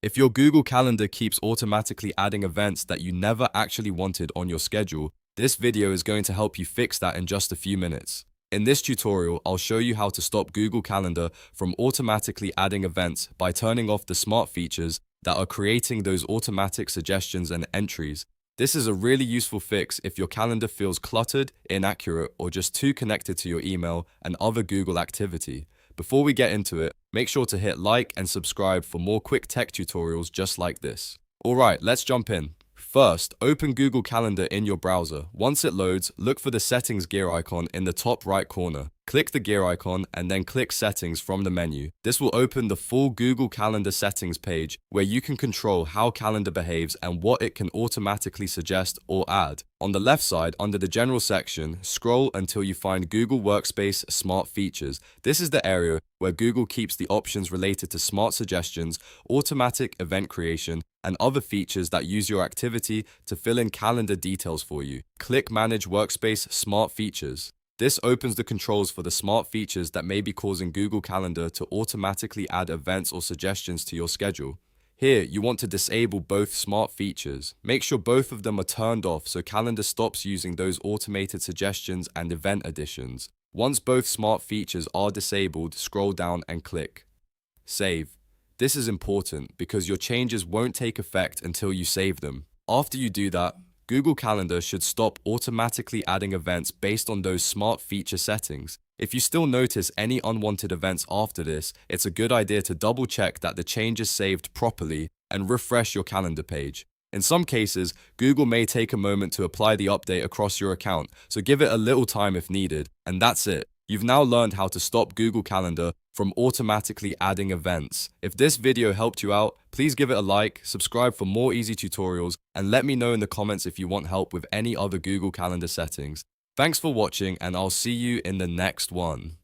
If your Google Calendar keeps automatically adding events that you never actually wanted on your schedule, this video is going to help you fix that in just a few minutes. In this tutorial, I'll show you how to stop Google Calendar from automatically adding events by turning off the smart features that are creating those automatic suggestions and entries. This is a really useful fix if your calendar feels cluttered, inaccurate, or just too connected to your email and other Google activity. Before we get into it, make sure to hit like and subscribe for more quick tech tutorials just like this. Alright, let's jump in. First, open Google Calendar in your browser. Once it loads, look for the settings gear icon in the top right corner. Click the gear icon and then click settings from the menu. This will open the full Google Calendar settings page where you can control how calendar behaves and what it can automatically suggest or add. On the left side, under the general section, scroll until you find Google Workspace Smart Features. This is the area where Google keeps the options related to smart suggestions, automatic event creation, and other features that use your activity to fill in calendar details for you. Click Manage Workspace Smart Features. This opens the controls for the smart features that may be causing Google Calendar to automatically add events or suggestions to your schedule. Here, you want to disable both smart features. Make sure both of them are turned off so Calendar stops using those automated suggestions and event additions. Once both smart features are disabled, scroll down and click Save. This is important because your changes won't take effect until you save them. After you do that, Google Calendar should stop automatically adding events based on those smart feature settings. If you still notice any unwanted events after this, it's a good idea to double check that the change is saved properly and refresh your calendar page. In some cases, Google may take a moment to apply the update across your account, so give it a little time if needed, and that's it. You've now learned how to stop Google Calendar from automatically adding events. If this video helped you out, please give it a like, subscribe for more easy tutorials, and let me know in the comments if you want help with any other Google Calendar settings. Thanks for watching, and I'll see you in the next one.